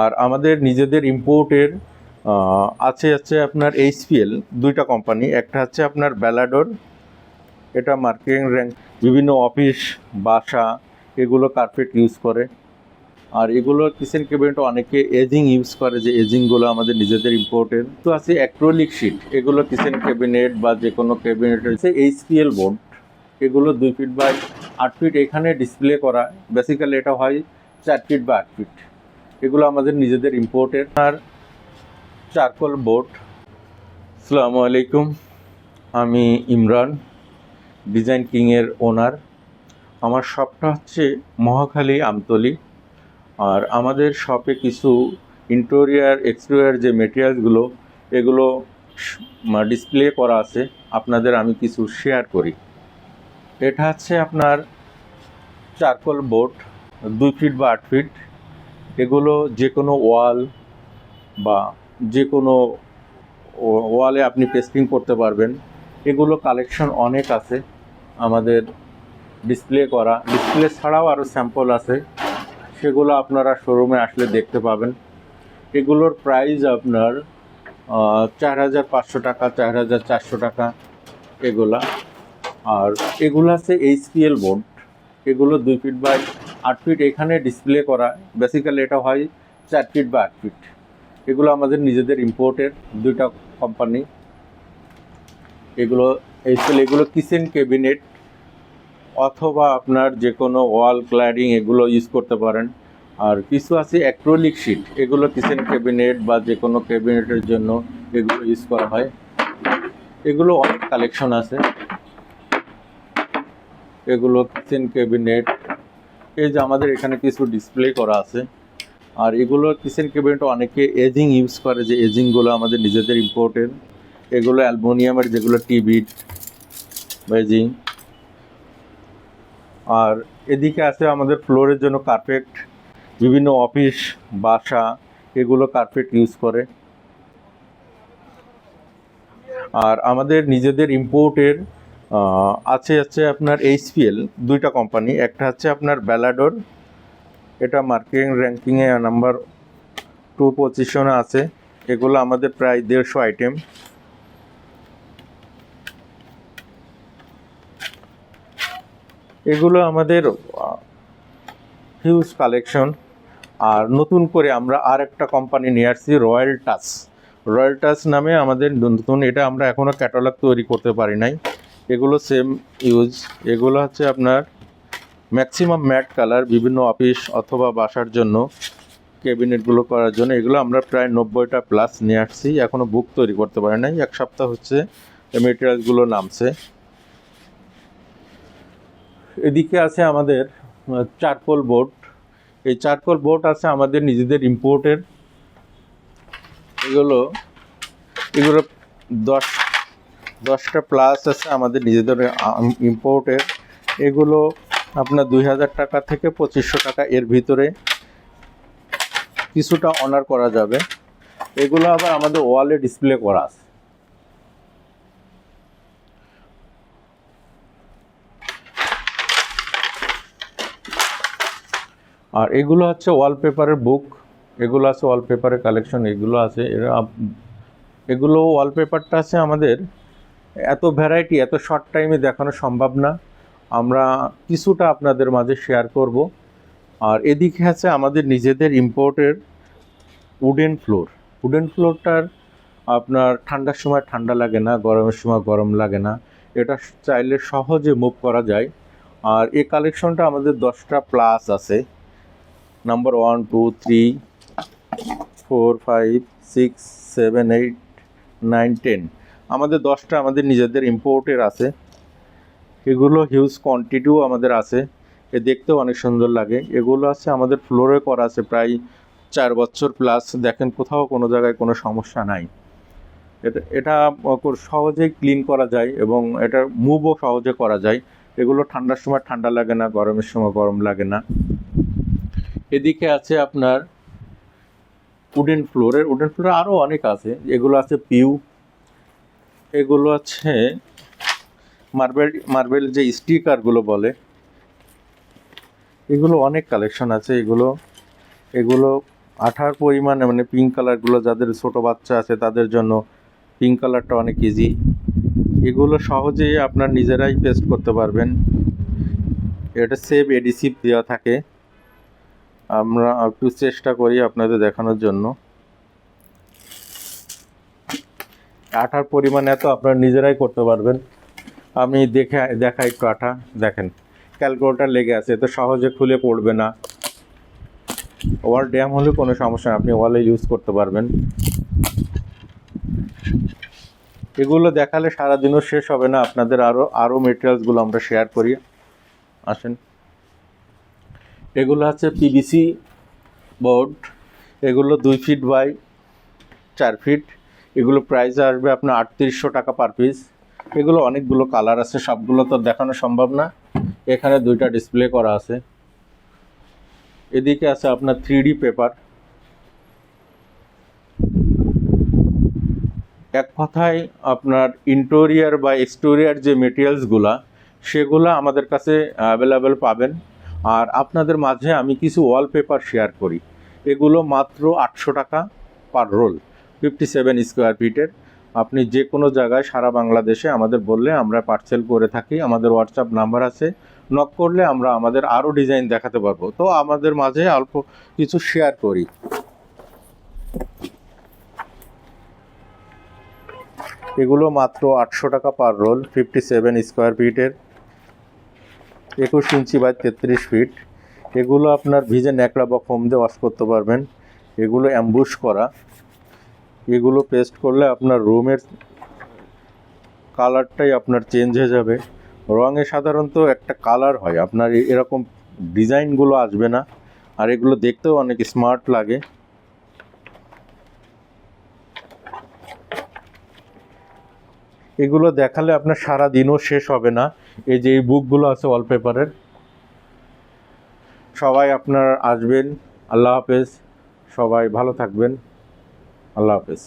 আর আমাদের নিজেদের ইম্পোর্টের আছে আপনার এইচপিএল দুইটা কোম্পানি, একটা হচ্ছে আপনার ব্যালাডোর, এটা মার্কেটিং র্যাঙ্ক, বিভিন্ন অফিস বাসা এগুলো কার্পেট ইউজ করে। আর এগুলো কিচেন ক্যাবিনেট অনেকে এজিং ইউজ করে, যে এজিংগুলো আমাদের নিজেদের ইম্পোর্টের। তো আছে অ্যাক্রিলিক শিট, এগুলো কিচেন ক্যাবিনেট বা যে কোনো ক্যাবিনেটের হচ্ছে এইচপিএল বোর্ড, এগুলো 2 ফিট বাই 8 ফিট এখানে ডিসপ্লে করা। বেসিক্যালি এটা হয় 4 ফিট বা 8 ফিট, এগুলো আমাদের নিজেদের ইম্পোর্টের। আর চারকোল বোর্ড। আসসালামু আলাইকুম, আমি ইমরান, ডিজাইন কিংয়ের ওনার। আমার শপটা হচ্ছে মহাখালী আমতলী। আর আমাদের শপে কিছু ইন্টেরিয়ার এক্সটেরিয়র যে মেটেরিয়ালসগুলো এগুলো ডিসপ্লে করা আছে, আপনাদের আমি কিছু শেয়ার করি। এটা হচ্ছে আপনার চারকোল বোর্ড 2 ফিট বা 8 ফিট, এগুলো যে কোনো ওয়াল বা যে কোনো ওয়ালে আপনি পেস্টিং করতে পারবেন। এগুলো কালেকশন অনেক আছে আমাদের ডিসপ্লে করা। ডিসপ্লে ছাড়াও আরও স্যাম্পল আছে, সেগুলো আপনারা শোরুমে আসলে দেখতে পাবেন। এগুলোর প্রাইস আপনার 4,500 টাকা, 4,400 টাকা এগুলা। আর এগুলো আছে এইচপিএল বোর্ড, এগুলো 2 ফিট বাই 8 ফিট এখানে ডিসপ্লে করা। বেসিক্যালি এটা হয় 4 ফিট বা 8 ফিট, এগুলো আমাদের নিজেদের ইম্পোর্টের দুইটা কোম্পানি। এগুলো এইচপিএল, এগুলো কিচেন ক্যাবিনেট অথবা আপনার যে কোনো ওয়াল ক্ল্যাডিং এগুলো ইউজ করতে পারেন। আর কিছু আছে অ্যাক্রিলিক শিট, এগুলো কিচেন ক্যাবিনেট বা যে কোনো ক্যাবিনেটের জন্য এগুলো ইউজ করা হয়। এগুলো অনেক কালেকশন আছে, এগুলো কিচেন ক্যাবিনেট। এই যে আমাদের এখানে কিছু ডিসপ্লে করা আছে। আর এগুলো কিচেন ক্যাবিনেট অনেকে এজিং ইউজ করে, যে এজিংগুলো আমাদের নিজেদের ইম্পোর্টের। এগুলো অ্যালুমিনিয়ামের, যেগুলো টিবিট এজিং। আর এদিকে আছে আমাদের ফ্লোরের জন্য কার্পেট, বিভিন্ন অফিস বাসা এগুলো কার্পেট ইউজ করে। আর আমাদের নিজেদের ইম্পোর্টের আছে আপনার এইচপিএল দুইটা কোম্পানি, একটা হচ্ছে আপনার ব্যালাডোর, এটা মার্কেটিং র্যাঙ্কিংয়ে নাম্বার 2 পজিশনে আছে। এগুলো আমাদের প্রায় 150 আইটেম। এগুলো আমাদের হিউজ কালেকশন। আর নতুন করে আমরা আর একটা কোম্পানি নিয়ে আসছি, রয়্যাল টাচ। রয়্যাল টাচ নামে আমাদের নতুন, এটা আমরা এখনও ক্যাটালগ তৈরি করতে পারি নাই। এগুলো সেম ইউজ, এগুলো হচ্ছে আপনার ম্যাক্সিমাম ম্যাট কালার, বিভিন্ন অফিস অথবা বাসার জন্য ক্যাবিনেটগুলো করার জন্য। এগুলো আমরা প্রায় 90টা প্লাস নিয়ে আসছি, এখনও বুক তৈরি করতে পারি নাই। 1 সপ্তাহ হচ্ছে মেটেরিয়ালসগুলো নামছে। এদিকে আছে আমাদের চারকোল বোর্ড। এই চারকোল বোর্ড আছে আমাদের নিজেদের ইম্পোর্টের। এগুলো 10টা প্লাস আছে আমাদের নিজেদের ইম্পোর্টের। এগুলো আপনার 2,000 টাকা থেকে 2,500 টাকা, এর ভিতরে কিছুটা অনার করা যাবে। এগুলো আবার আমাদের ওয়ালে ডিসপ্লে করা আছে। আর এগুলো হচ্ছে ওয়ালপেপারের বুক, এগুলো আছে ওয়ালপেপারের কালেকশন, এগুলো আছে। এগুলো ওয়ালপেপারটা আছে আমাদের, এত ভ্যারাইটি এত শর্ট টাইমে দেখানো সম্ভব না, আমরা কিছুটা আপনাদের মাঝে শেয়ার করব। আর এদিকে আছে আমাদের নিজেদের ইম্পোর্টের উডেন ফ্লোর। উডেন ফ্লোরটার আপনার ঠান্ডার সময় ঠান্ডা লাগে না, গরমের সময় গরম লাগে না, এটা চাইলে সহজে মুভ করা যায়। আর এই কালেকশনটা আমাদের 10টা প্লাস আছে, নাম্বার 1 2 3 4 5 6 7 8 9 10, আমাদের 10টা আমাদের নিজেদের ইম্পোর্টের আছে। এগুলো হিউজ কোয়ান্টিটিও আমাদের আছে, এ দেখতেও অনেক সুন্দর লাগে। এগুলো আছে আমাদের ফ্লোরে করা আছে প্রায় 4 বছর প্লাস, দেখেন কোথাও কোনো জায়গায় কোনো সমস্যা নাই। এটা সহজেই ক্লিন করা যায় এবং এটা মুভও সহজে করা যায়। এগুলো ঠান্ডার সময় ঠান্ডা লাগে না, গরমের সময় গরম লাগে না। এদিকে আছে আপনার উডেন ফ্লোরে আরও অনেক আছে। এগুলো আছে পিউ, এগুলো আছে মার্বেল যে স্টিকারগুলো বলে, এগুলো অনেক কালেকশন আছে। এগুলো আঠার পরিমাণে মানে পিঙ্ক কালারগুলো যাদের ছোট বাচ্চা আছে তাদের জন্য পিঙ্ক কালারটা অনেক ইজি। এগুলো সহজেই আপনার নিজেরাই পেস্ট করতে পারবেন। এটা সেভ এডিসিভ দেওয়া থাকে। আমরা একটু চেষ্টা করি আপনাদের দেখানোর জন্য। আঠার পরিমাণ এত আপনারা নিজেরাই করতে পারবেন। আমি দেখাই একটু আঠা দেখেন, ক্যালকুলেটার লেগে আছে, এত সহজে খুলে পড়বে না। ওয়াল ড্যাম হলে কোনো সমস্যা না, আপনি ওয়ালে ইউজ করতে পারবেন। এগুলো দেখালে সারাদিনও শেষ হবে না, আপনাদের আরও মেটেরিয়ালসগুলো আমরা শেয়ার করি। আসেন, এগুলো হচ্ছে পিভিসি বোর্ড, এগুলো 2 ফিট বাই 4 ফিট। এগুলো প্রাইস আসবে আপনার 3800 টাকা পার পিস। এগুলো অনেকগুলো কালার আছে, সবগুলো তো দেখানো সম্ভব না। এখানে 2টা ডিসপ্লে করা আছে। এদিকে আছে আপনার 3D পেপার। এক কথায় আপনার ইন্টেরিয়ার বা এক্সটেরিয়ার যে মেটেরিয়ালসগুলো সেগুলো আমাদের কাছে অ্যাভেলেবেল পাবেন। আর আপনাদের মাঝে আমি কিছু ওয়ালপেপার শেয়ার করি। এগুলো মাত্র 800 টাকা পার রোল, 57 স্কোয়ার ফিটের। আপনি যে কোনো জায়গায় সারা বাংলাদেশে আমাদের বললে আমরা পার্সেল করে থাকি। আমাদের হোয়াটসঅ্যাপ নাম্বার আছে, নক করলে আমরা আমাদের আরও ডিজাইন দেখাতে পারবো। তো আমাদের মাঝে অল্প কিছু শেয়ার করি। এগুলো মাত্র 800 টাকা পার রোল, 57 স্কোয়ার ফিটের, 21 ইঞ্চি বাই 33 ফিট। এগুলো আপনার ভিজে ন্যাকড়া বা ফোম দিয়ে ওয়াশ করতে পারবেন। এগুলো অ্যাম্বুশ করা। এগুলো পেস্ট করলে আপনার রুমের কালারটাই আপনার চেঞ্জ হয়ে যাবে। রঙে সাধারণত একটা কালার হয়, আপনার এরকম ডিজাইনগুলো আসবে না। আর এগুলো দেখতেও অনেক স্মার্ট লাগে। এগুলো দেখালে আপনার সারা দিনও শেষ হবে না। এই যে এই বুকগুলো আছে ওয়ালপেপারের, সবাই আপনার আসবেন। আল্লাহ হাফেজ, সবাই ভালো থাকবেন। আল্লাহ হাফেজ।